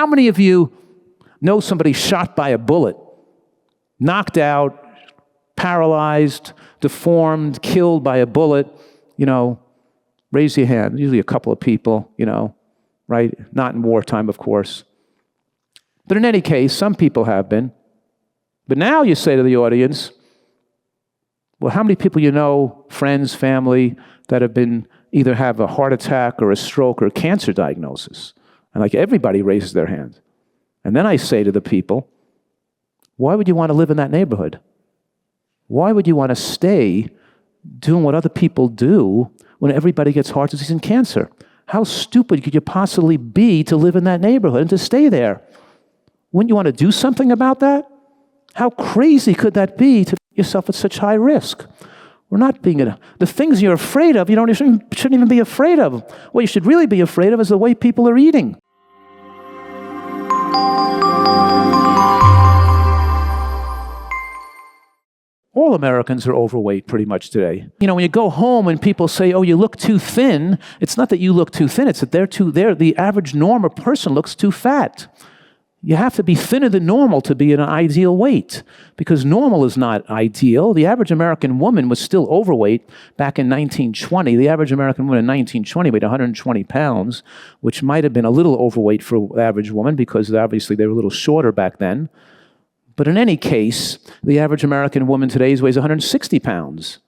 How many of you know somebody shot by a bullet, knocked out, paralyzed, deformed, killed by a bullet? Raise your hand. Usually a couple of people, right? Not in wartime, of course. But in any case, some people have been. But now you say to the audience, well, how many people you know, friends, family, that have been either have a heart attack or a stroke or a cancer diagnosis? And like everybody raises their hand. And then I say to the people, why would you want to live in that neighborhood? Why would you want to stay doing what other people do when everybody gets heart disease and cancer? How stupid could you possibly be to live in that neighborhood and to stay there? Wouldn't you want to do something about that? How crazy could that be to put yourself at such high risk? We're not being the things you're afraid of, you shouldn't even be afraid of. What you should really be afraid of is the way people are eating. All Americans are overweight pretty much today. When you go home and people say, oh, you look too thin, it's not that you look too thin, it's that the average normal person looks too fat. You have to be thinner than normal to be an ideal weight, because normal is not ideal. The average American woman was still overweight back in 1920. The average American woman in 1920 weighed 120 pounds, which might have been a little overweight for an average woman because obviously they were a little shorter back then. But in any case, the average American woman today weighs 160 pounds.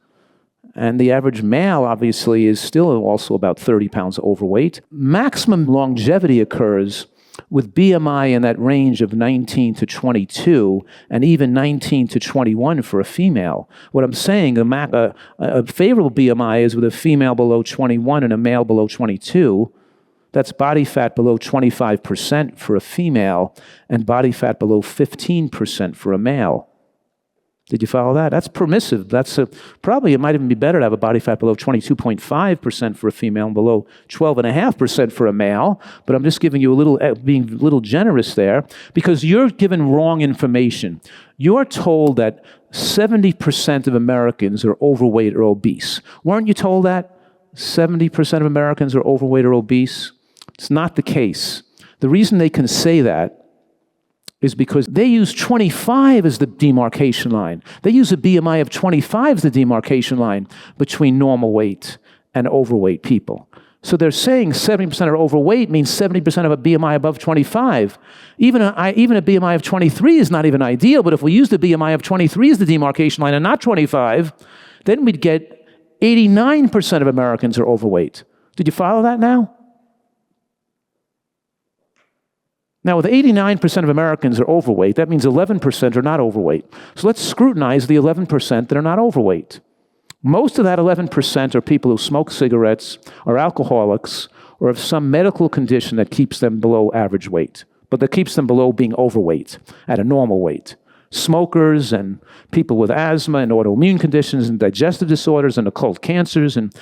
And the average male, obviously, is still also about 30 pounds overweight. Maximum longevity occurs with BMI in that range of 19 to 22, and even 19 to 21 for a female. What I'm saying, a favorable BMI is with a female below 21 and a male below 22. That's body fat below 25% for a female, and body fat below 15% for a male. Did you follow that? That's permissive. Probably it might even be better to have a body fat below 22.5% for a female and below 12.5% for a male. But I'm just giving you being a little generous there, because you're given wrong information. You're told that 70% of Americans are overweight or obese. Weren't you told that? 70% of Americans are overweight or obese? It's not the case. The reason they can say that is because they use 25 as the demarcation line. They use a BMI of 25 as the demarcation line between normal weight and overweight people. So they're saying 70% are overweight means 70% of a BMI above 25. Even a BMI of 23 is not even ideal, but if we use the BMI of 23 as the demarcation line and not 25, then we'd get 89% of Americans are overweight. Did you follow that now? Now, with 89% of Americans are overweight, that means 11% are not overweight. So let's scrutinize the 11% that are not overweight. Most of that 11% are people who smoke cigarettes, are alcoholics, or have some medical condition that keeps them below average weight, but that keeps them below being overweight at a normal weight. Smokers and people with asthma and autoimmune conditions and digestive disorders and occult cancers and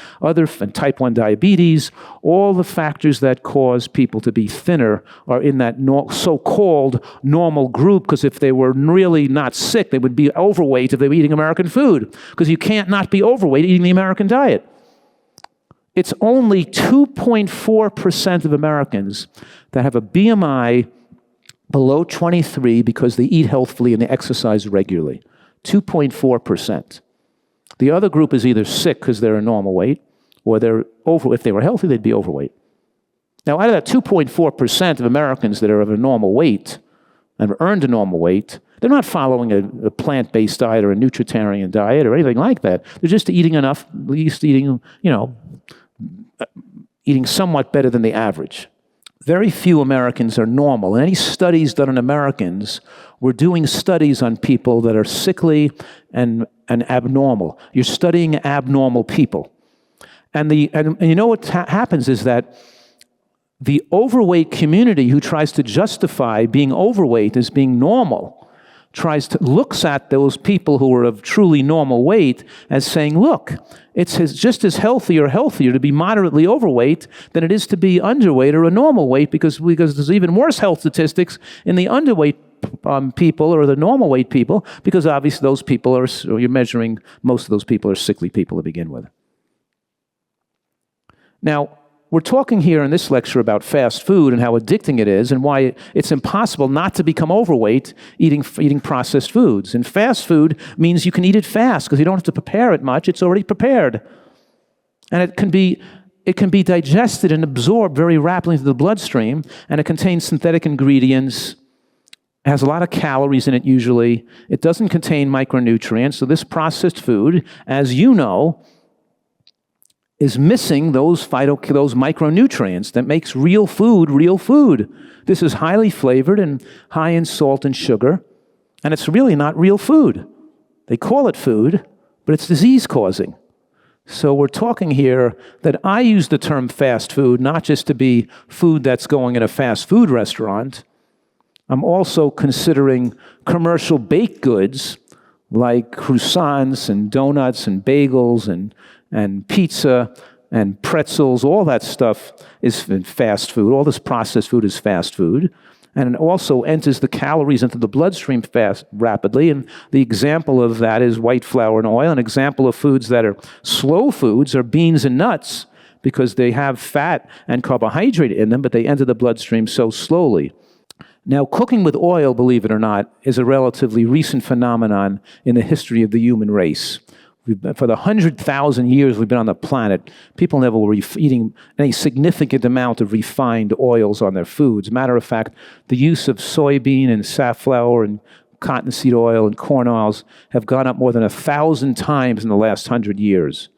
type 1 diabetes, all the factors that cause people to be thinner are in that so-called normal group, because if they were really not sick, they would be overweight if they were eating American food, because you can't not be overweight eating the American diet. It's only 2.4% of Americans that have a BMI below 23 because they eat healthfully and they exercise regularly. 2.4%. The other group is either sick because they're a normal weight, or if they were healthy, they'd be overweight. Now, out of that 2.4% of Americans that are of a normal weight and have earned a normal weight, they're not following a plant-based diet or a nutritarian diet or anything like that. They're just eating enough, at least eating somewhat better than the average. Very few Americans are normal. And any studies done on Americans, we're doing studies on people that are sickly and abnormal. You're studying abnormal people. And you know what happens is that the overweight community who tries to justify being overweight as being normal looks at those people who are of truly normal weight as saying, look, it's just as healthy or healthier to be moderately overweight than it is to be underweight or a normal weight, because there's even worse health statistics in the underweight people or the normal weight people, because obviously those people you're measuring, most of those people are sickly people to begin with. Now, we're talking here in this lecture about fast food and how addicting it is and why it's impossible not to become overweight eating processed foods. And fast food means you can eat it fast because you don't have to prepare it much. It's already prepared. And it can be digested and absorbed very rapidly into the bloodstream, and it contains synthetic ingredients. It has a lot of calories in it usually. It doesn't contain micronutrients. So this processed food, as you know, is missing those micronutrients that makes real food real food. This is highly flavored and high in salt and sugar, and it's really not real food. They call it food, but it's disease-causing. So we're talking here that I use the term fast food not just to be food that's going in a fast food restaurant. I'm also considering commercial baked goods like croissants and donuts and bagels and pizza and pretzels. All that stuff is fast food. All this processed food is fast food. And it also enters the calories into the bloodstream fast rapidly. And the example of that is white flour and oil. An example of foods that are slow foods are beans and nuts because they have fat and carbohydrate in them, but they enter the bloodstream so slowly. Now, cooking with oil, believe it or not, is a relatively recent phenomenon in the history of the human race. For the 100,000 years we've been on the planet, people never were eating any significant amount of refined oils on their foods. Matter of fact, the use of soybean and safflower and cottonseed oil and corn oils have gone up more than 1,000 times in the last 100 years.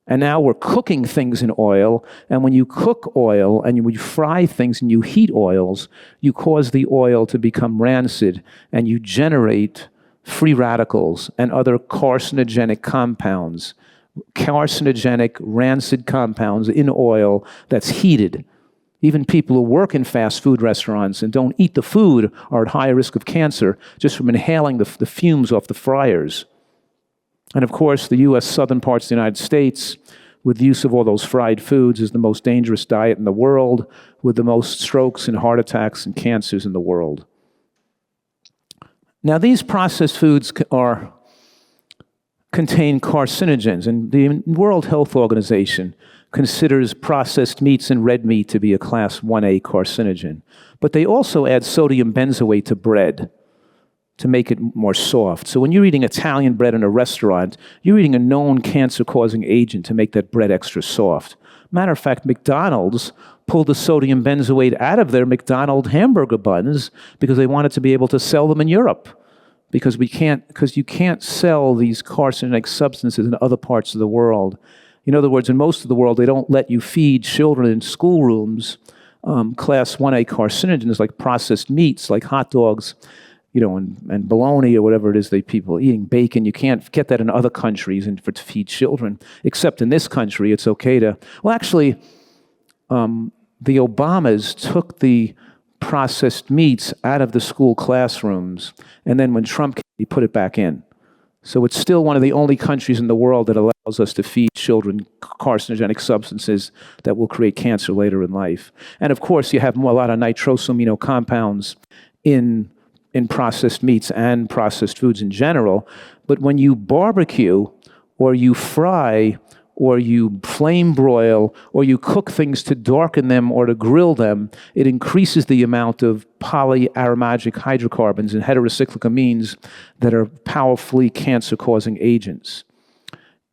And now we're cooking things in oil, and when you cook oil and you fry things and you heat oils, you cause the oil to become rancid, and you generate free radicals and other carcinogenic compounds, carcinogenic, rancid compounds in oil that's heated. Even people who work in fast food restaurants and don't eat the food are at higher risk of cancer just from inhaling the fumes off the fryers. And of course, the U.S. southern parts of the United States, with the use of all those fried foods, is the most dangerous diet in the world, with the most strokes and heart attacks and cancers in the world. Now, these processed foods contain carcinogens, and the World Health Organization considers processed meats and red meat to be a class 1A carcinogen. But they also add sodium benzoate to bread to make it more soft. So when you're eating Italian bread in a restaurant, you're eating a known cancer-causing agent to make that bread extra soft. Matter of fact, McDonald's pulled the sodium benzoate out of their McDonald's hamburger buns because they wanted to be able to sell them in Europe. Because you can't sell these carcinogenic substances in other parts of the world. In other words, in most of the world, they don't let you feed children in schoolrooms class 1A carcinogens like processed meats, like hot dogs, and bologna or whatever it is people eating, bacon. You can't get that in other countries and to feed children, except in this country, it's okay to. Well, actually, the Obamas took the processed meats out of the school classrooms, and then when Trump came, he put it back in. So it's still one of the only countries in the world that allows us to feed children carcinogenic substances that will create cancer later in life. And of course, you have a lot of nitrosamino compounds in processed meats and processed foods in general. But when you barbecue or you fry or you flame broil or you cook things to darken them or to grill them, it increases the amount of polyaromatic hydrocarbons and heterocyclic amines that are powerfully cancer-causing agents.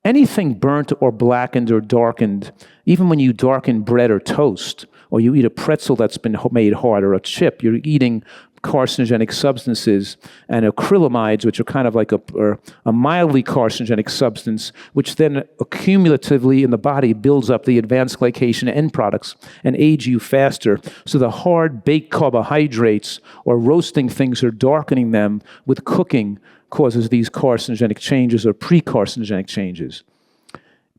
Anything burnt or blackened or darkened, even when you darken bread or toast, or you eat a pretzel that's been made hard or a chip, you're eating carcinogenic substances and acrylamides, which are kind of like a mildly carcinogenic substance, which then accumulatively in the body builds up the advanced glycation end products and age you faster. So the hard baked carbohydrates or roasting things or darkening them with cooking causes these carcinogenic changes or pre-carcinogenic changes.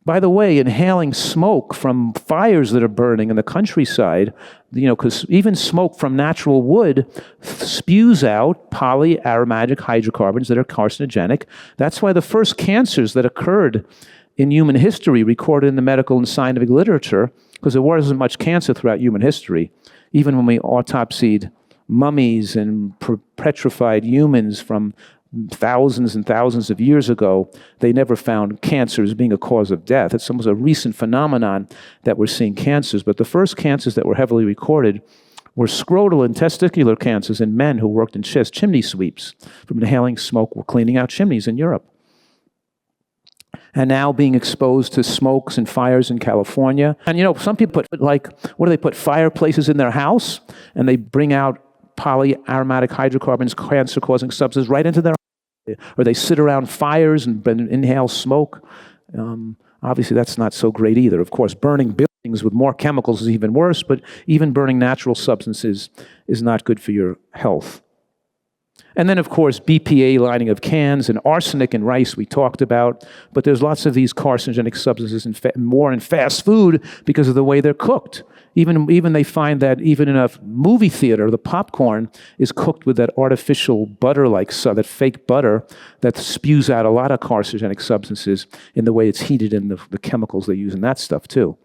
By the way, inhaling smoke from fires that are burning in the countryside, because even smoke from natural wood spews out polyaromatic hydrocarbons that are carcinogenic. That's why the first cancers that occurred in human history, recorded in the medical and scientific literature, because there wasn't much cancer throughout human history, even when we autopsied mummies and petrified humans from thousands and thousands of years ago, they never found cancer as being a cause of death. It's almost a recent phenomenon that we're seeing cancers. But the first cancers that were heavily recorded were scrotal and testicular cancers in men who worked in chimney sweeps from inhaling smoke or cleaning out chimneys in Europe. And now being exposed to smokes and fires in California. And some people put, what do they put, fireplaces in their house? And they bring out polyaromatic hydrocarbons, cancer-causing substances right into their house. Or they sit around fires and inhale smoke. Obviously, that's not so great either. Of course, burning buildings with more chemicals is even worse, but even burning natural substances is not good for your health. And then, of course, BPA lining of cans and arsenic in rice we talked about. But there's lots of these carcinogenic substances more in fast food because of the way they're cooked. Even they find that even in a movie theater, the popcorn is cooked with that artificial butter-like, that fake butter that spews out a lot of carcinogenic substances in the way it's heated and the chemicals they use in that stuff too.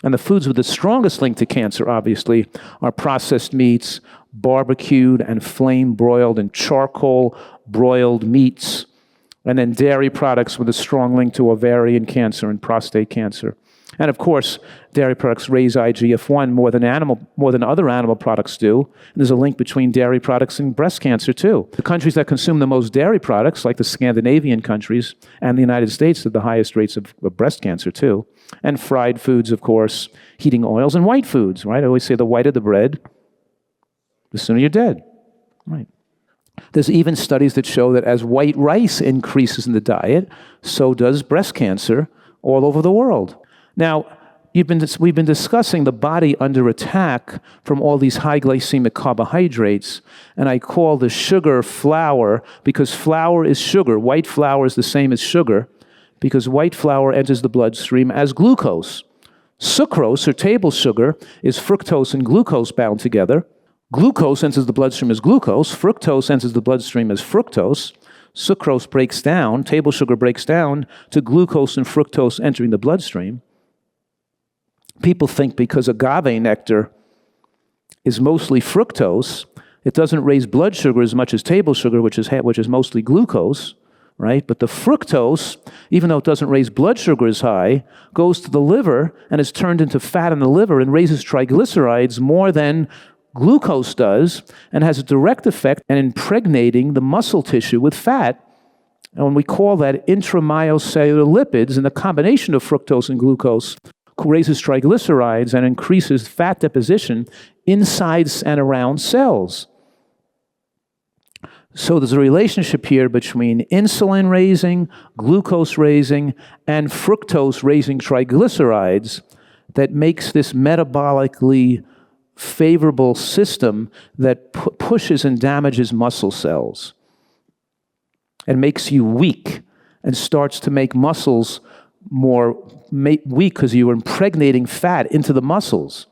And the foods with the strongest link to cancer, obviously, are processed meats, barbecued and flame-broiled and charcoal-broiled meats, and then dairy products with a strong link to ovarian cancer and prostate cancer. And of course, dairy products raise IGF-1 more than other animal products do. And there's a link between dairy products and breast cancer too. The countries that consume the most dairy products, like the Scandinavian countries and the United States, have the highest rates of breast cancer too. And fried foods, of course, heating oils, and white foods, right? I always say the whiter the bread, the sooner you're dead, right? There's even studies that show that as white rice increases in the diet, so does breast cancer all over the world. Now, we've been discussing the body under attack from all these high glycemic carbohydrates, and I call the sugar flour because flour is sugar. White flour is the same as sugar because white flour enters the bloodstream as glucose. Sucrose, or table sugar, is fructose and glucose bound together. Glucose enters the bloodstream as glucose. Fructose enters the bloodstream as fructose. Sucrose breaks down, table sugar breaks down to glucose and fructose entering the bloodstream. People think because agave nectar is mostly fructose, it doesn't raise blood sugar as much as table sugar, which is mostly glucose, right? But the fructose, even though it doesn't raise blood sugar as high, goes to the liver and is turned into fat in the liver and raises triglycerides more than glucose does, and has a direct effect in impregnating the muscle tissue with fat. And we call that intramyocellular lipids, and the combination of fructose and glucose raises triglycerides and increases fat deposition inside and around cells. So there's a relationship here between insulin raising, glucose raising, and fructose raising triglycerides that makes this metabolically favorable system that pushes and damages muscle cells and makes you weak and starts to make muscles more weak because you're impregnating fat into the muscles.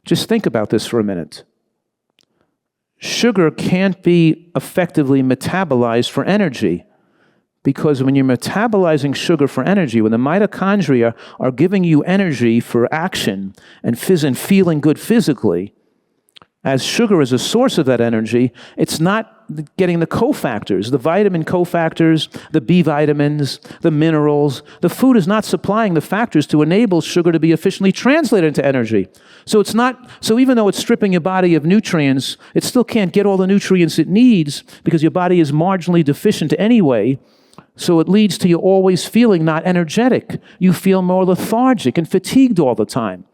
Just think about this for a minute. Sugar can't be effectively metabolized for energy because when you're metabolizing sugar for energy, when the mitochondria are giving you energy for action and feeling good physically, as sugar is a source of that energy, it's not getting the cofactors, the vitamin cofactors, the B vitamins, the minerals. The food is not supplying the factors to enable sugar to be efficiently translated into energy. So even though it's stripping your body of nutrients, it still can't get all the nutrients it needs because your body is marginally deficient anyway. So it leads to you always feeling not energetic. You feel more lethargic and fatigued all the time,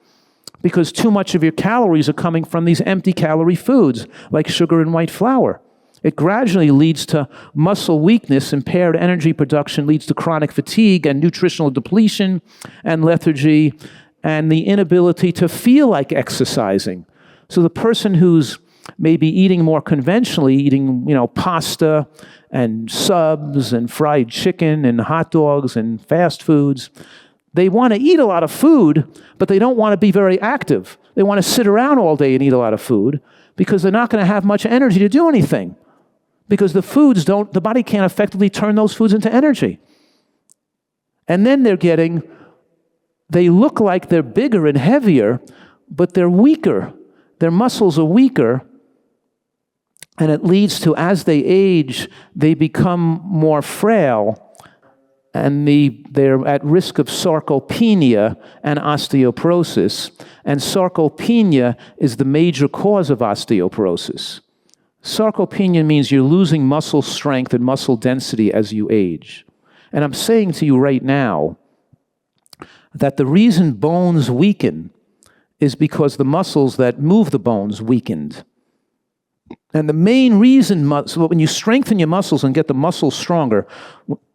because too much of your calories are coming from these empty calorie foods, like sugar and white flour. It gradually leads to muscle weakness, impaired energy production, leads to chronic fatigue and nutritional depletion and lethargy and the inability to feel like exercising. So the person who's maybe eating more conventionally, eating, pasta and subs and fried chicken and hot dogs and fast foods, they want to eat a lot of food, but they don't want to be very active. They want to sit around all day and eat a lot of food because they're not going to have much energy to do anything. Because the body can't effectively turn those foods into energy. And then they look like they're bigger and heavier, but they're weaker. Their muscles are weaker And it leads to, as they age, they become more frail, and they're at risk of sarcopenia and osteoporosis. And sarcopenia is the major cause of osteoporosis. Sarcopenia means you're losing muscle strength and muscle density as you age. And I'm saying to you right now that the reason bones weaken is because the muscles that move the bones weakened. And the main reason, so when you strengthen your muscles and get the muscles stronger,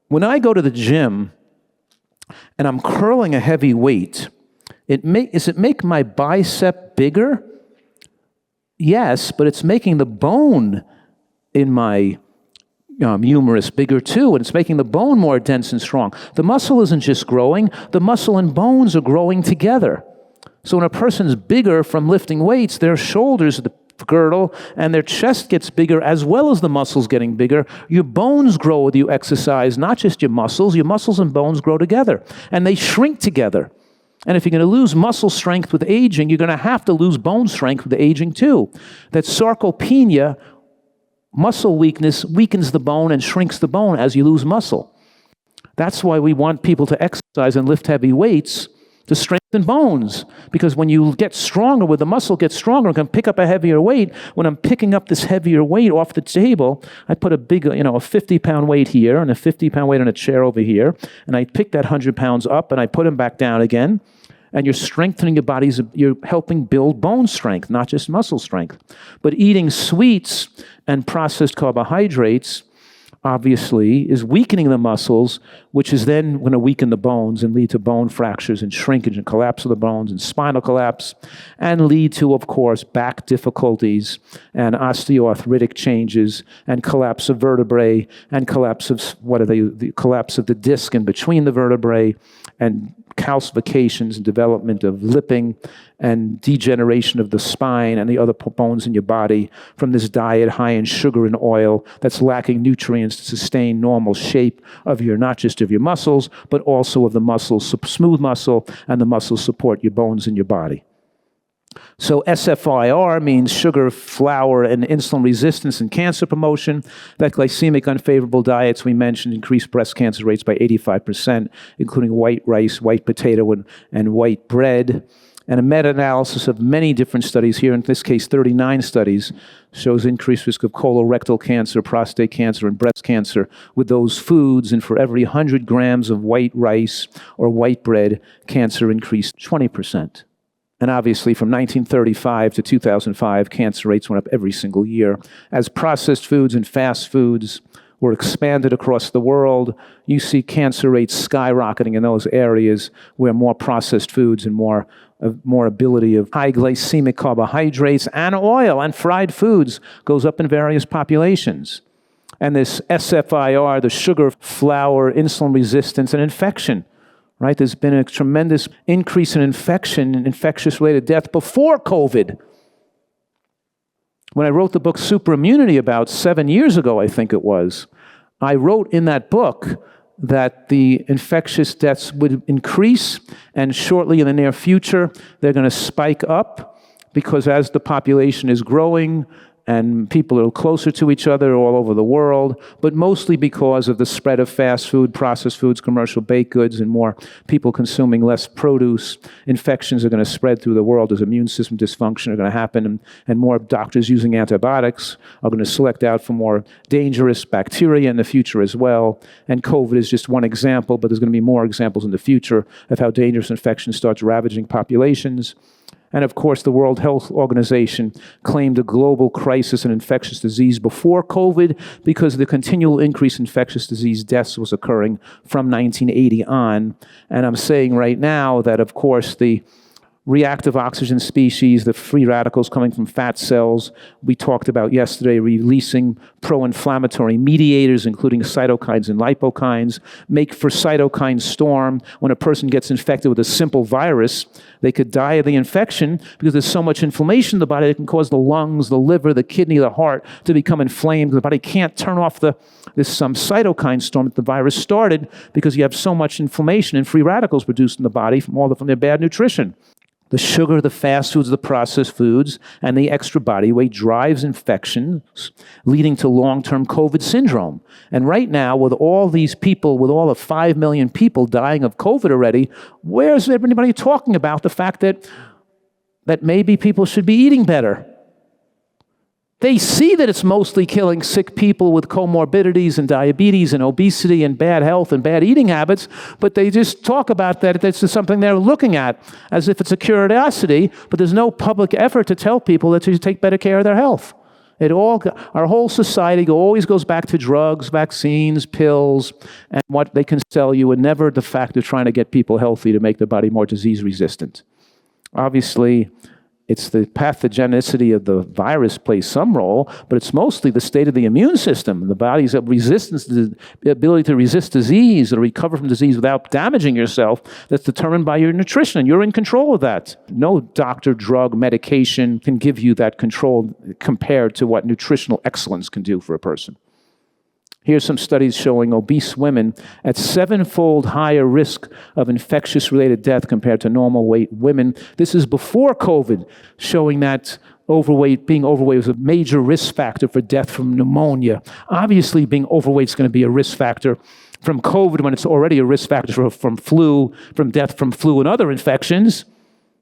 when I go to the gym and I'm curling a heavy weight, does it make my bicep bigger? Yes, but it's making the bone in my humerus bigger too, and it's making the bone more dense and strong. The muscle isn't just growing, the muscle and bones are growing together. So when a person's bigger from lifting weights, their shoulders, the girdle, and their chest gets bigger as well as the muscles getting bigger. Your bones grow with you exercise, not just your muscles. Your muscles and bones grow together, and they shrink together. And if you're going to lose muscle strength with aging, you're going to have to lose bone strength with aging too. That sarcopenia, muscle weakness, weakens the bone and shrinks the bone as you lose muscle. That's why we want people to exercise and lift heavy weights to strengthen bones. Because when you get stronger, when the muscle gets stronger and can pick up a heavier weight, when I'm picking up this heavier weight off the table, I put a big, a 50-pound weight here and a 50-pound weight on a chair over here, and I pick that 100 pounds up and I put them back down again, and you're strengthening your bodies, you're helping build bone strength, not just muscle strength. But eating sweets and processed carbohydrates obviously is weakening the muscles, which is then going to weaken the bones and lead to bone fractures and shrinkage and collapse of the bones and spinal collapse, and lead to, of course, back difficulties and osteoarthritic changes and collapse of vertebrae and collapse of, the collapse of the disc in between the vertebrae, and calcifications and development of lipping and degeneration of the spine and the other bones in your body from this diet high in sugar and oil that's lacking nutrients to sustain normal shape of not just of your muscles, but also of the muscles, smooth muscle, and the muscles support your bones in your body. So SFIR means sugar, flour, and insulin resistance and cancer promotion. That glycemic unfavorable diets we mentioned increase breast cancer rates by 85%, including white rice, white potato, and white bread. And a meta-analysis of many different studies, here in this case 39 studies, shows increased risk of colorectal cancer, prostate cancer, and breast cancer with those foods. And for every 100 grams of white rice or white bread, cancer increased 20%. And obviously, from 1935 to 2005, cancer rates went up every single year. As processed foods and fast foods were expanded across the world, you see cancer rates skyrocketing in those areas where more processed foods and more ability of high glycemic carbohydrates and oil and fried foods goes up in various populations. And this SFIR, the sugar, flour, insulin resistance, and infection, right? There's been a tremendous increase in infection and infectious-related death before COVID. When I wrote the book Superimmunity about 7 years ago, I think it was, I wrote in that book that the infectious deaths would increase, and shortly in the near future, they're going to spike up, because as the population is growing, and people are closer to each other all over the world, but mostly because of the spread of fast food, processed foods, commercial baked goods, and more people consuming less produce. Infections are going to spread through the world as immune system dysfunction are going to happen, and more doctors using antibiotics are going to select out for more dangerous bacteria in the future as well. And COVID is just one example, but there's going to be more examples in the future of how dangerous infection starts ravaging populations. And of course, the World Health Organization claimed a global crisis in infectious disease before COVID, because the continual increase in infectious disease deaths was occurring from 1980 on. And I'm saying right now that, of course, the reactive oxygen species, the free radicals coming from fat cells, we talked about yesterday, releasing pro-inflammatory mediators, including cytokines and lipokines, make for cytokine storm. When a person gets infected with a simple virus, they could die of the infection because there's so much inflammation in the body that can cause the lungs, the liver, the kidney, the heart to become inflamed. The body can't turn off this cytokine storm that the virus started, because you have so much inflammation and free radicals produced in the body from their bad nutrition. The sugar, the fast foods, the processed foods, and the extra body weight drives infections, leading to long-term COVID syndrome. And right now, with all these people, with all of 5 million people dying of COVID already, where's everybody talking about the fact that maybe people should be eating better? They see that it's mostly killing sick people with comorbidities and diabetes and obesity and bad health and bad eating habits, but they just talk about that. That's just something they're looking at as if it's a curiosity, but there's no public effort to tell people that they should take better care of their health. Our whole society always goes back to drugs, vaccines, pills, and what they can sell you, and never the fact of trying to get people healthy to make their body more disease resistant. Obviously, it's the pathogenicity of the virus plays some role, but it's mostly the state of the immune system, the body's resistance, the ability to resist disease or recover from disease without damaging yourself, that's determined by your nutrition, and you're in control of that. No doctor, drug, medication can give you that control compared to what nutritional excellence can do for a person. Here's some studies showing obese women at 7-fold higher risk of infectious-related death compared to normal weight women. This is before COVID, showing that being overweight was a major risk factor for death from pneumonia. Obviously, being overweight is going to be a risk factor from COVID when it's already a risk factor from death from flu and other infections.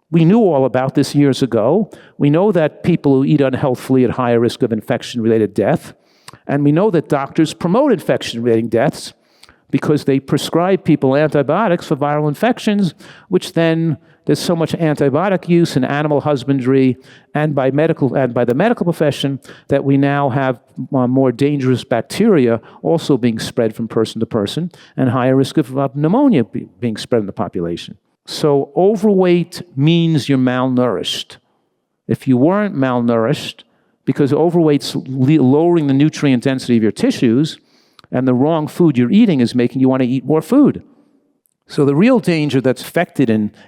We knew all about this years ago. We know that people who eat unhealthily are at higher risk of infection-related death. And we know that doctors promote infection-related deaths because they prescribe people antibiotics for viral infections, which then there's so much antibiotic use in animal husbandry and by the medical profession that we now have more dangerous bacteria also being spread from person to person and higher risk of pneumonia being spread in the population. So overweight means you're malnourished. If you weren't malnourished, because overweight's lowering the nutrient density of your tissues, and the wrong food you're eating is making you want to eat more food. So the real danger that's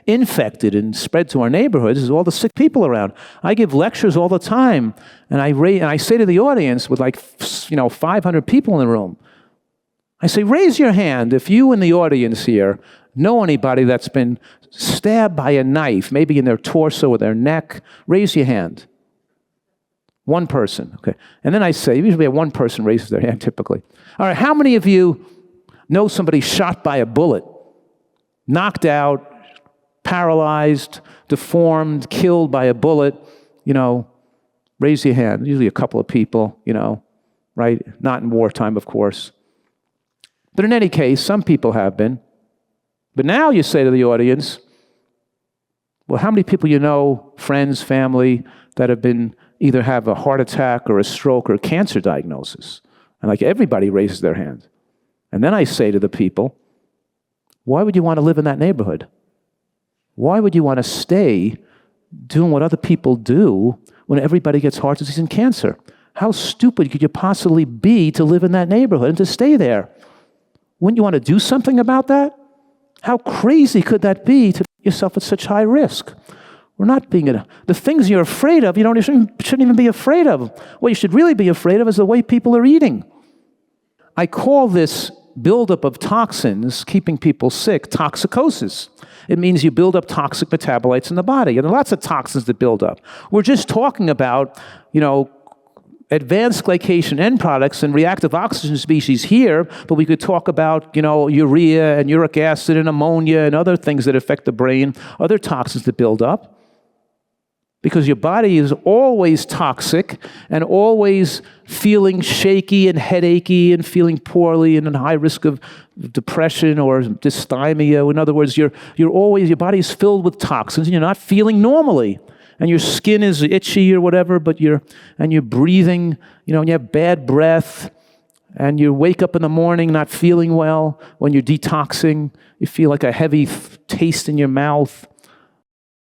infected and spread to our neighborhoods is all the sick people around. I give lectures all the time, and I say to the audience with 500 people in the room, I say, raise your hand if you in the audience here know anybody that's been stabbed by a knife, maybe in their torso or their neck. Raise your hand. One person, okay. And then I say, usually one person raises their hand typically. All right, how many of you know somebody shot by a bullet, knocked out, paralyzed, deformed, killed by a bullet? Raise your hand. Usually a couple of people, right? Not in wartime, of course. But in any case, some people have been. But now you say to the audience, well, how many people you know, friends, family, that have been either have a heart attack or a stroke or a cancer diagnosis? And everybody raises their hand. And then I say to the people, why would you want to live in that neighborhood? Why would you want to stay doing what other people do when everybody gets heart disease and cancer? How stupid could you possibly be to live in that neighborhood and to stay there? Wouldn't you want to do something about that? How crazy could that be to put yourself at such high risk? We're not the things you're afraid of, you shouldn't even be afraid of. What you should really be afraid of is the way people are eating. I call this buildup of toxins, keeping people sick, toxicosis. It means you build up toxic metabolites in the body. And there are lots of toxins that build up. We're just talking about, advanced glycation end products and reactive oxygen species here, but we could talk about, urea and uric acid and ammonia and other things that affect the brain, other toxins that build up. Because your body is always toxic and always feeling shaky and headachy and feeling poorly and in high risk of depression or dysthymia. In other words, your body is filled with toxins and you're not feeling normally. And your skin is itchy or whatever, but you're breathing, and you have bad breath, and you wake up in the morning not feeling well. When you're detoxing, you feel like a heavy taste in your mouth.